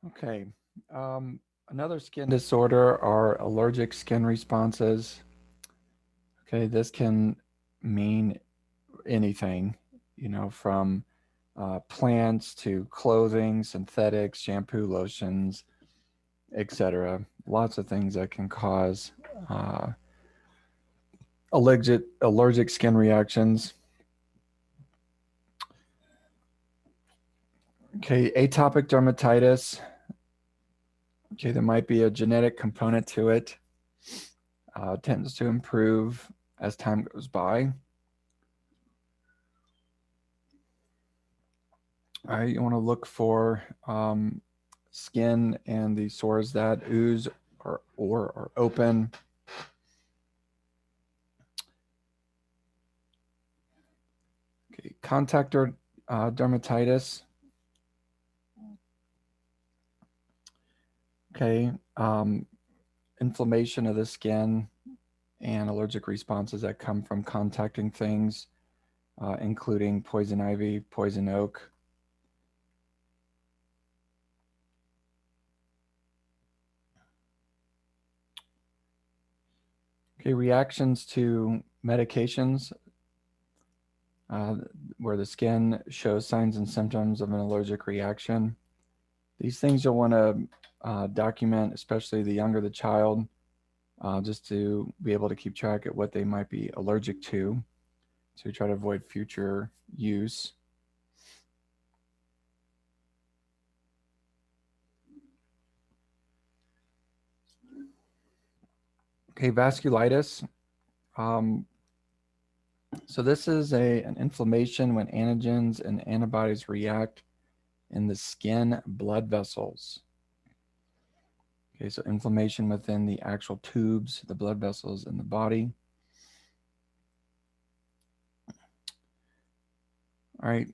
Okay. Another skin disorder are allergic skin responses. Okay, this can mean anything, from plants to clothing, synthetics, shampoo, lotions, etc. Lots of things that can cause uh, allergic skin reactions. Okay, atopic dermatitis. Okay, there might be a genetic component to it. Tends to improve as time goes by. All right, you want to look for skin and the sores that ooze or are open. Okay, contact dermatitis. Okay, inflammation of the skin and allergic responses that come from contacting things, including poison ivy, poison oak. Okay, reactions to medications, uh, where the skin shows signs and symptoms of an allergic reaction. These things you'll want to document, especially the younger the child, just to be able to keep track of what they might be allergic to try to avoid future use. Okay, vasculitis. Um, so this is an inflammation when antigens and antibodies react in the skin blood vessels. Okay, so inflammation within the actual tubes, the blood vessels in the body. All right,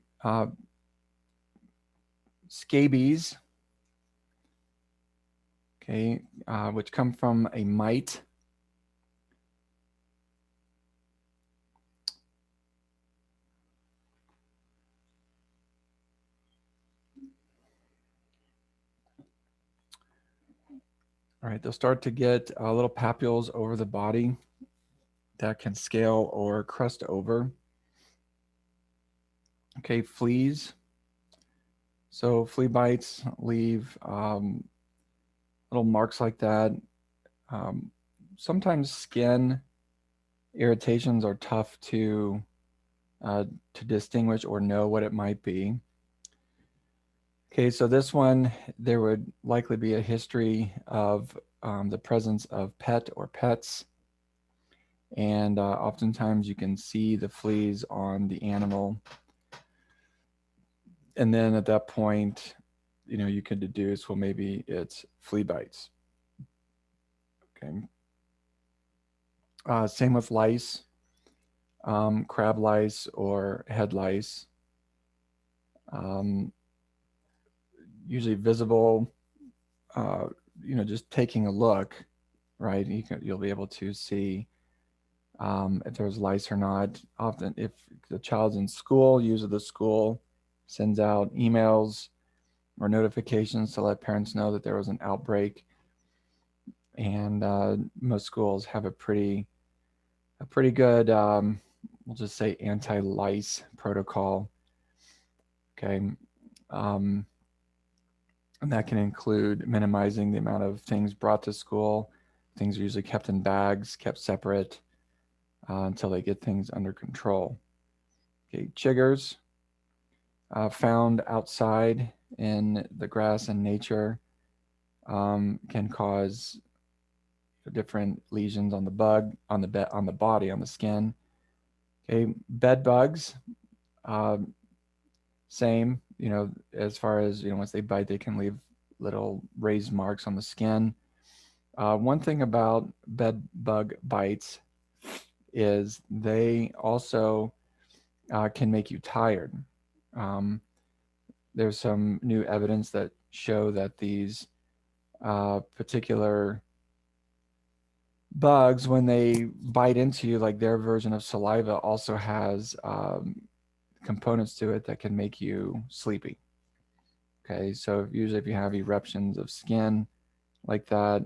scabies, okay, which come from a mite. All right, they'll start to get little papules over the body that can scale or crust over. Okay, fleas. So flea bites leave little marks like that. Um, Sometimes skin irritations are tough to distinguish or know what it might be. Okay, so this one, there would likely be a history of the presence of pet or pets. And oftentimes you can see the fleas on the animal. And then at that point, you can deduce, well, maybe it's flea bites. Okay. Same with lice, crab lice or head lice. Um, Usually visible, uh, just taking a look, right? You'll be able to see if there's lice or not. Often, if the child's in school, usually the school sends out emails or notifications to let parents know that there was an outbreak. And most schools have a pretty good, we'll just say, anti-lice protocol. Okay, um, and that can include minimizing the amount of things brought to school. Things are usually kept in bags, kept separate until they get things under control. Okay, chiggers found outside in the grass and nature can cause different lesions on the bug, on the body, on the skin. Okay, bed bugs, um, same. As far as once they bite, they can leave little raised marks on the skin. One thing about bed bug bites is they also can make you tired. Um, there's some new evidence that show that these particular bugs, when they bite into you, like their version of saliva also has components to it that can make you sleepy. Okay, so usually if you have eruptions of skin like that,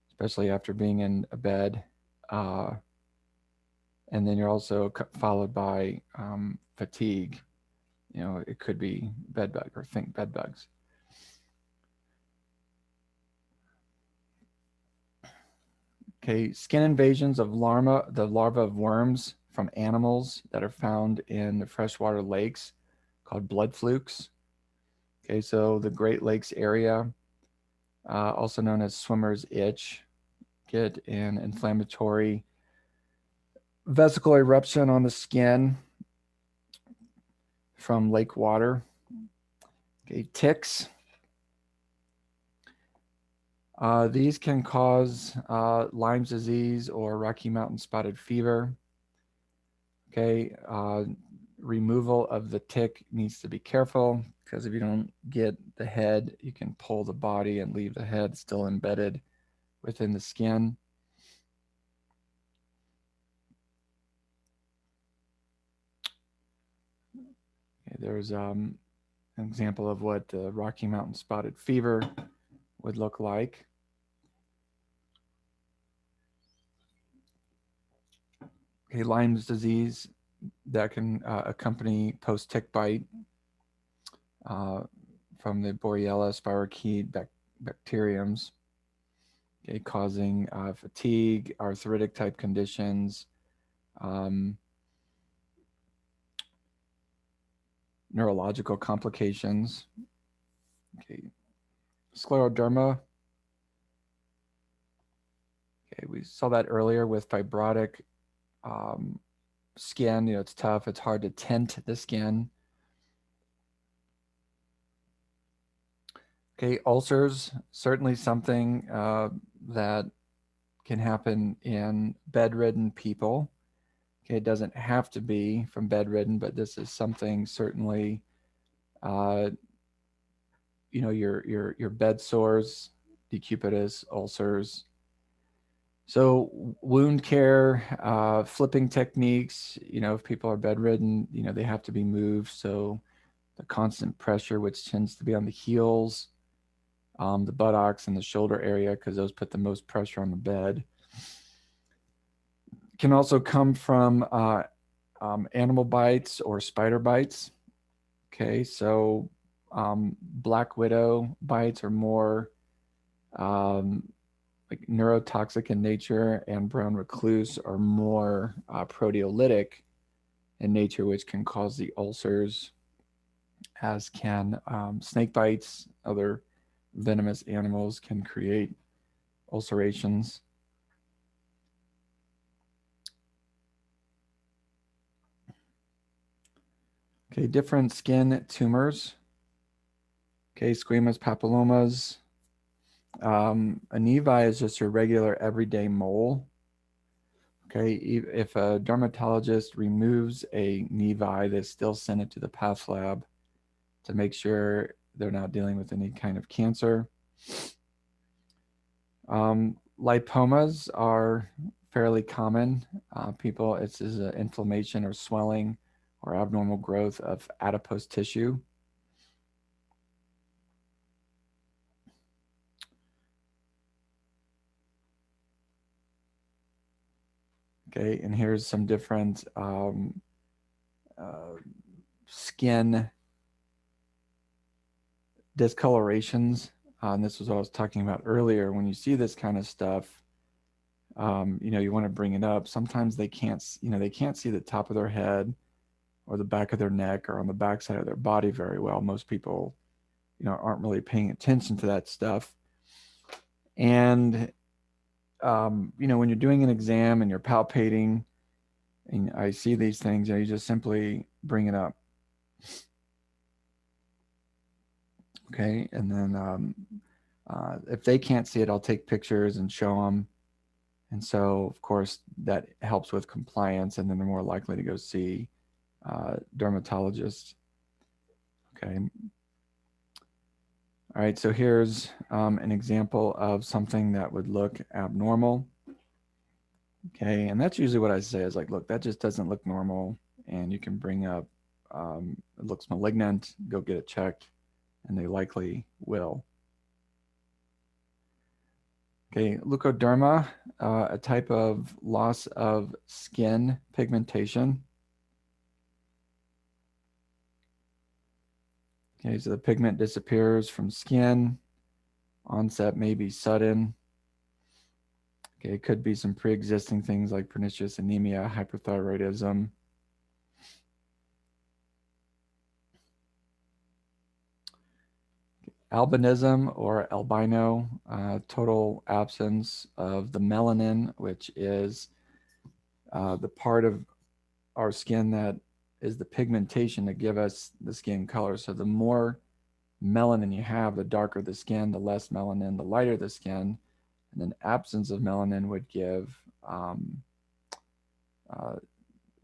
especially after being in a bed, and then you're also followed by fatigue, it could be bed bug or think bed bugs. Okay, skin invasions of the larvae of worms from animals that are found in the freshwater lakes called blood flukes. Okay, so the Great Lakes area, also known as swimmer's itch, get an inflammatory vesicle eruption on the skin from lake water. Okay, ticks. These can cause Lyme's disease or Rocky Mountain spotted fever. Okay, removal of the tick needs to be careful because if you don't get the head, you can pull the body and leave the head still embedded within the skin. Okay, there's an example of what Rocky Mountain spotted fever would look like. Okay, Lyme's disease that can accompany post-tick bite from the Borrelia spirochete bacteriums, okay, causing fatigue, arthritic type conditions, neurological complications. Okay, scleroderma. Okay, we saw that earlier with fibrotic skin. It's tough. It's hard to tint the skin. Okay, ulcers, certainly something that can happen in bedridden people. Okay, it doesn't have to be from bedridden, but this is something certainly, your bed sores, decubitus, ulcers. So wound care, flipping techniques, if people are bedridden, they have to be moved. So the constant pressure, which tends to be on the heels, the buttocks and the shoulder area, because those put the most pressure on the bed. Can also come from animal bites or spider bites. Okay, so black widow bites are more like neurotoxic in nature, and brown recluse are more proteolytic in nature, which can cause the ulcers, as can snake bites. Other venomous animals can create ulcerations. Okay, different skin tumors. Okay, squamous papillomas. A nevi is just a regular everyday mole. Okay, if a dermatologist removes a nevi, they still send it to the path lab to make sure they're not dealing with any kind of cancer. Lipomas are fairly common. It's an inflammation or swelling or abnormal growth of adipose tissue. Okay, and here's some different skin discolorations. And this was what I was talking about earlier. When you see this kind of stuff, you want to bring it up. Sometimes they can't see the top of their head or the back of their neck or on the back side of their body very well. Most people, aren't really paying attention to that stuff. And, when you're doing an exam and you're palpating and I see these things, you just simply bring it up. Okay. And then if they can't see it, I'll take pictures and show them. And so, of course, that helps with compliance, and then they're more likely to go see dermatologists. Okay. All right, so here's an example of something that would look abnormal. Okay, and that's usually what I say is like, look, that just doesn't look normal, and you can bring up, it looks malignant, go get it checked, and they likely will. Okay, leukoderma, a type of loss of skin pigmentation. Okay, so the pigment disappears from skin. Onset may be sudden. Okay, it could be some pre-existing things like pernicious anemia, hyperthyroidism. Albinism or albino, total absence of the melanin, which is the part of our skin that is the pigmentation to give us the skin color. So the more melanin you have, the darker the skin, the less melanin, the lighter the skin. And then absence of melanin would give,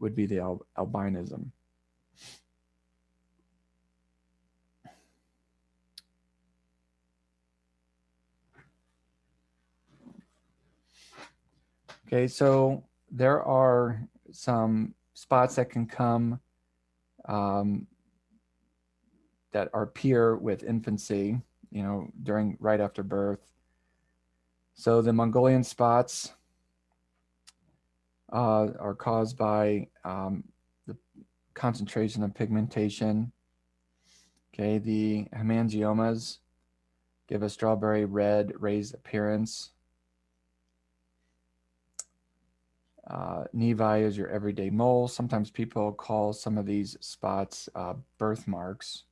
would be the albinism. Okay, so there are some spots that can come that appear with infancy, you know, right after birth. So the Mongolian spots are caused by the concentration of pigmentation. Okay, the hemangiomas give a strawberry red raised appearance. Nevi is your everyday mole. Sometimes people call some of these spots birthmarks.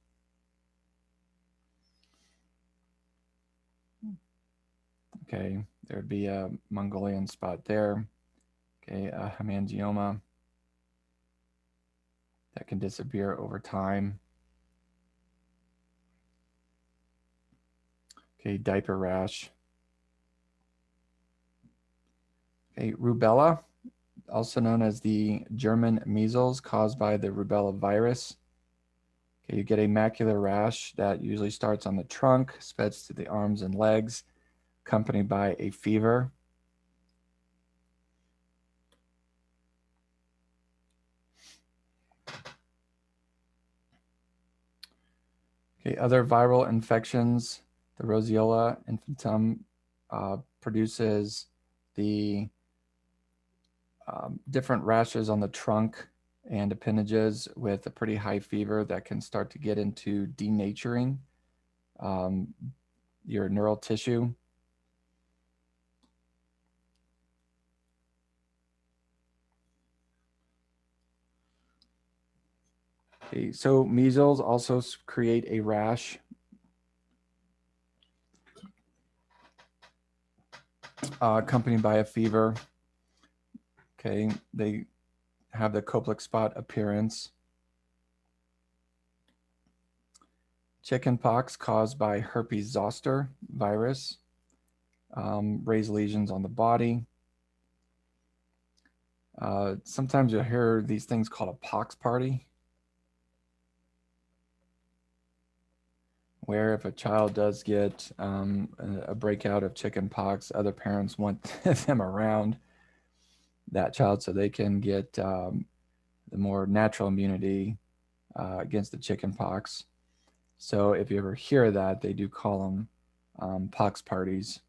Okay, there would be a Mongolian spot there. Okay, a hemangioma that can disappear over time. Okay, diaper rash. Okay, rubella, also known as the German measles, caused by the rubella virus. Okay, you get a macular rash that usually starts on the trunk, spreads to the arms and legs, accompanied by a fever. Okay, other viral infections, the Roseola infantum produces the different rashes on the trunk and appendages with a pretty high fever that can start to get into denaturing your neural tissue. Okay, so measles also create a rash accompanied by a fever. Okay, they have the Koplik spot appearance. Chickenpox caused by herpes zoster virus, raised lesions on the body. Sometimes you'll hear these things called a pox party, where if a child does get a breakout of chickenpox, other parents want them around that child so they can get the more natural immunity against the chickenpox. So if you ever hear that, they do call them pox parties.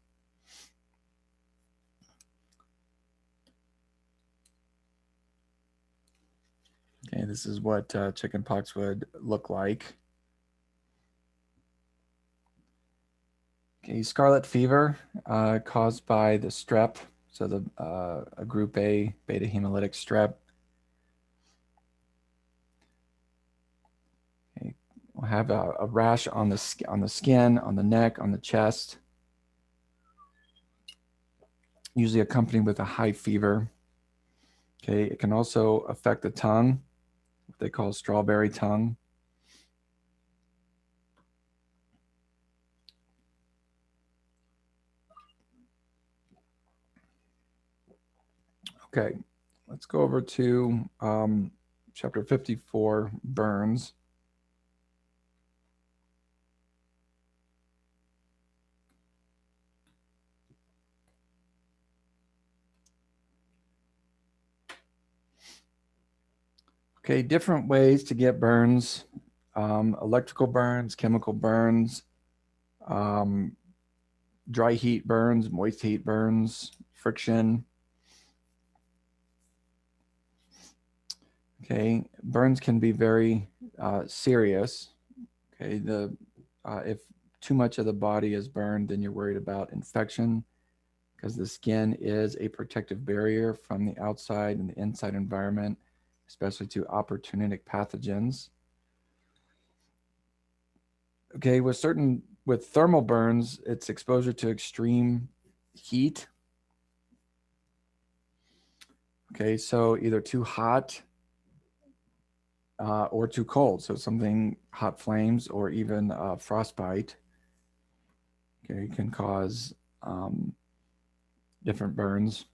Okay, this is what chickenpox would look like. Okay, scarlet fever caused by the strep, so the a group A beta hemolytic strep. Okay, we'll have a rash on the skin, on the neck, on the chest, usually accompanied with a high fever. Okay, it can also affect the tongue, what they call strawberry tongue. Okay, let's go over to chapter 54, burns. Okay, different ways to get burns. electrical burns, chemical burns, dry heat burns, moist heat burns, friction. Okay, burns can be very serious. Okay, if too much of the body is burned, then you're worried about infection, because the skin is a protective barrier from the outside and the inside environment, especially to opportunistic pathogens. Okay, with thermal burns, it's exposure to extreme heat. Okay, so either too hot or too cold. So something hot flames or even frostbite. Okay, can cause different burns.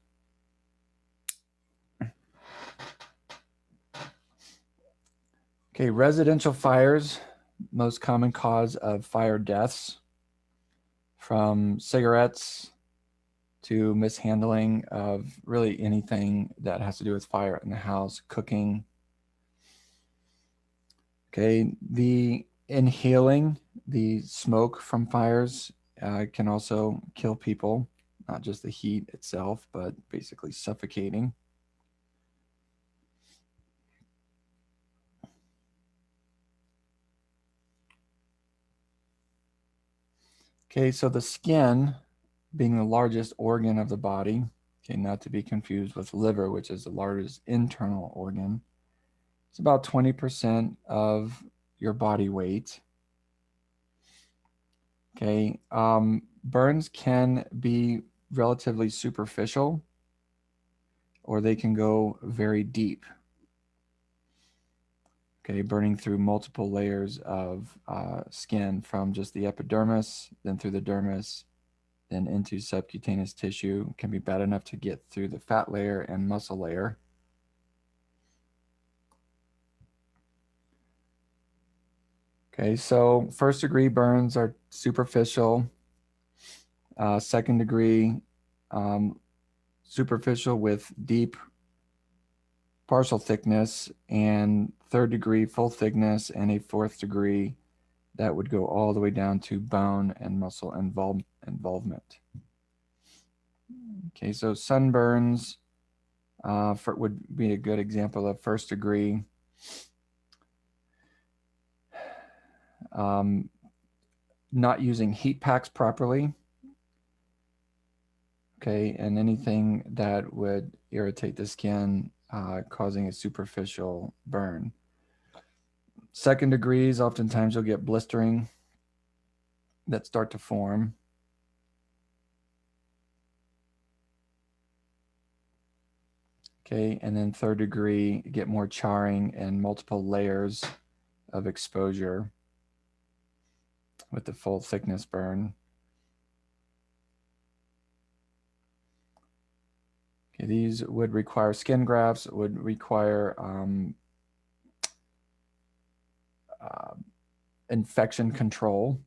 Okay, residential fires, most common cause of fire deaths, from cigarettes to mishandling of really anything that has to do with fire in the house, cooking. Okay, the inhaling the smoke from fires can also kill people, not just the heat itself, but basically suffocating. Okay, so the skin being the largest organ of the body, okay, not to be confused with liver, which is the largest internal organ. It's about 20% of your body weight. Okay, burns can be relatively superficial, or they can go very deep. Okay, burning through multiple layers of skin, from just the epidermis, then through the dermis, then into subcutaneous tissue. Can be bad enough to get through the fat layer and muscle layer. Okay, so first degree burns are superficial. Second degree, superficial with deep partial thickness, and third degree full thickness, and a fourth degree that would go all the way down to bone and muscle involvement. Okay, so sunburns would be a good example of first degree. Not using heat packs properly. Okay, and anything that would irritate the skin, causing a superficial burn. Second degrees, oftentimes you'll get blistering that start to form. Okay, and then third degree, you get more charring and multiple layers of exposure with the full thickness burn. Okay, these would require skin grafts, would require infection control.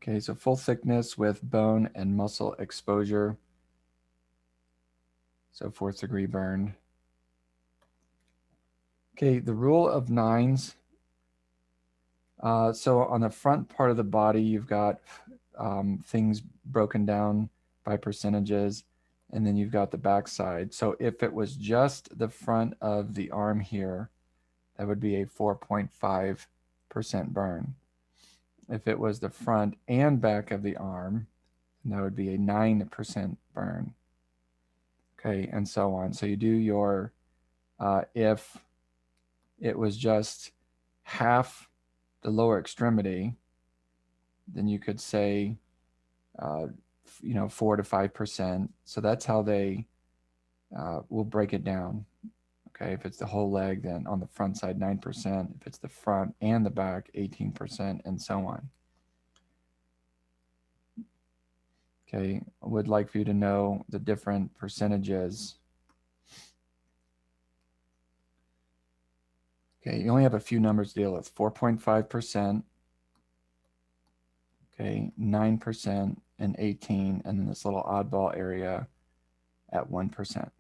Okay, so full thickness with bone and muscle exposure. So fourth degree burn. Okay, the rule of nines. So on the front part of the body, you've got things broken down by percentages, and then you've got the back side. So if it was just the front of the arm here, that would be a 4.5% burn. If it was the front and back of the arm, that would be a 9% burn. Okay, and so on. So you do your, if it was just half the lower extremity, then you could say, 4 to 5%. So that's how they will break it down. Okay, if it's the whole leg, then on the front side, 9%. If it's the front and the back, 18%, and so on. Okay, I would like for you to know the different percentages. Okay, you only have a few numbers to deal with. 4.5%, okay, 9%, and 18%, and then this little oddball area at 1%.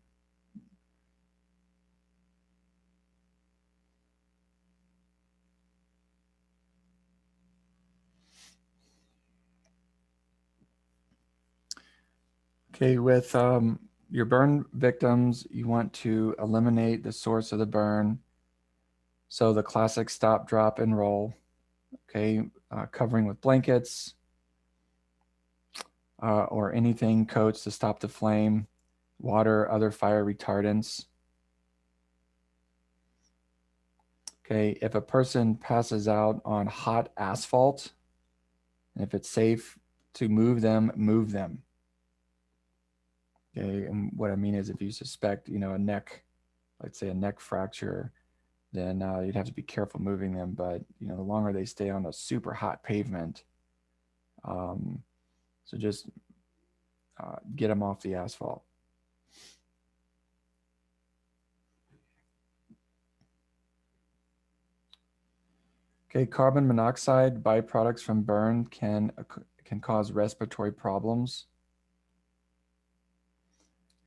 Okay, with your burn victims, you want to eliminate the source of the burn. So the classic stop, drop, and roll. Okay, covering with blankets or anything, coats to stop the flame, water, other fire retardants. Okay, if a person passes out on hot asphalt, and if it's safe to move them, move them. Okay, and what I mean is if you suspect, a neck, let's say a neck fracture, then you'd have to be careful moving them. But, the longer they stay on a super hot pavement, so just get them off the asphalt. Okay, carbon monoxide byproducts from burn can cause respiratory problems.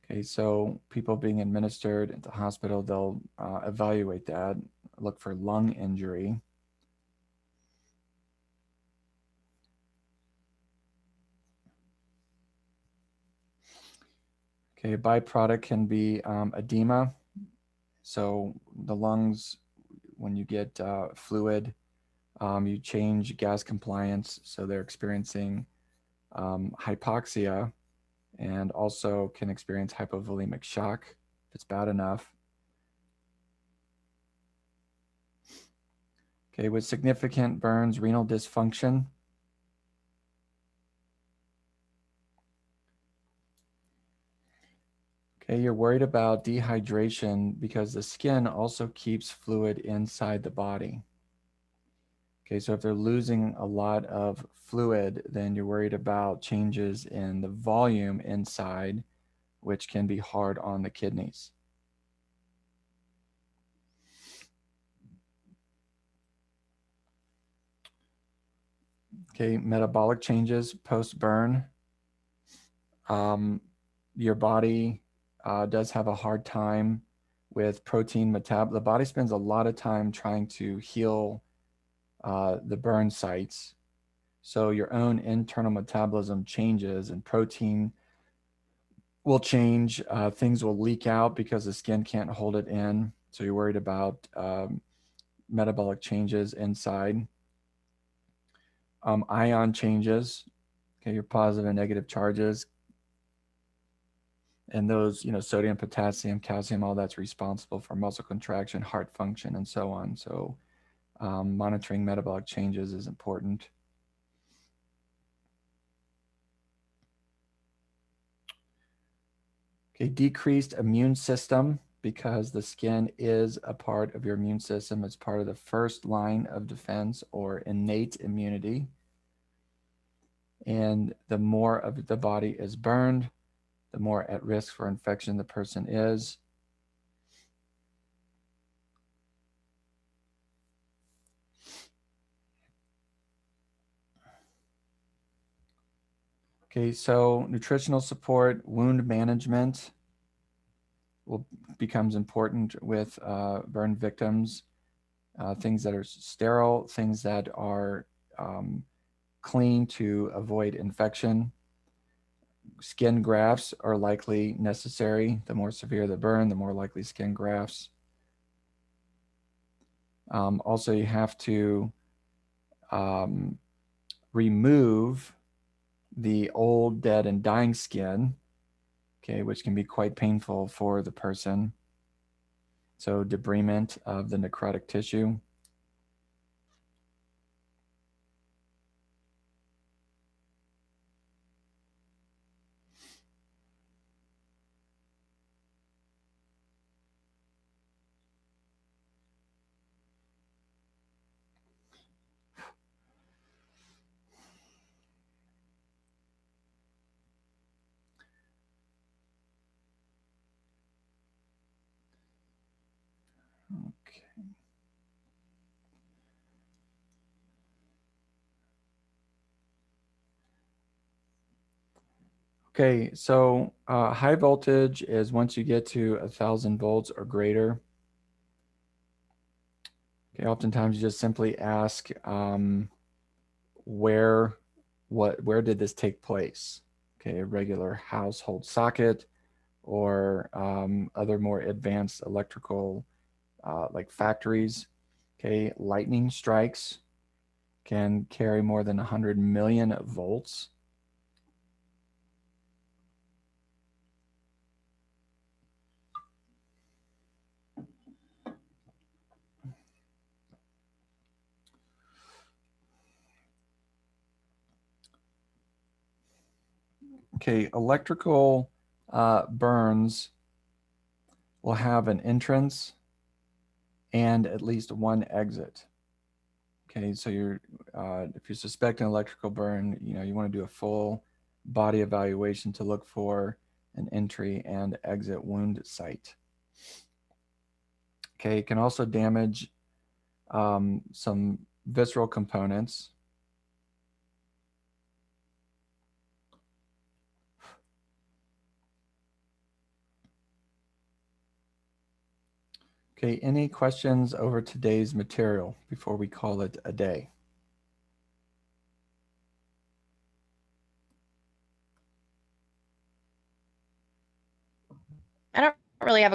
Okay, so people being administered at the hospital, they'll evaluate that, look for lung injury. Okay, a byproduct can be edema. So the lungs, when you get fluid, you change gas compliance, so they're experiencing hypoxia and also can experience hypovolemic shock if it's bad enough. Okay, with significant burns, renal dysfunction. Okay, you're worried about dehydration because the skin also keeps fluid inside the body. Okay, so if they're losing a lot of fluid, then you're worried about changes in the volume inside, which can be hard on the kidneys. Okay, metabolic changes post-burn. Your body does have a hard time with protein metabolism. The body spends a lot of time trying to heal the burn sites. So your own internal metabolism changes and protein will change. Things will leak out because the skin can't hold it in. So you're worried about metabolic changes inside. Ion changes, okay, your positive and negative charges. And those, sodium, potassium, calcium, all that's responsible for muscle contraction, heart function, and so on. So monitoring metabolic changes is important. Okay, decreased immune system, because the skin is a part of your immune system. It's part of the first line of defense or innate immunity. And the more of the body is burned, the more at risk for infection the person is. Okay, so nutritional support, wound management becomes important with burn victims. Things that are sterile, things that are clean to avoid infection. Skin grafts are likely necessary. The more severe the burn, the more likely skin grafts. Also, you have to remove the old, dead, and dying skin, okay, which can be quite painful for the person. So debridement of the necrotic tissue. Okay. Okay, so high voltage is once you get to 1,000 volts or greater. Okay, oftentimes you just simply ask where did this take place? okay, a regular household socket, or other more advanced electrical like factories. Okay, lightning strikes can carry more than 100 million volts. Okay, electrical burns will have an entrance and at least one exit. Okay, so if you're suspecting electrical burn, you want to do a full body evaluation to look for an entry and exit wound site. Okay, it can also damage some visceral components. Okay, any questions over today's material before we call it a day? I don't really have a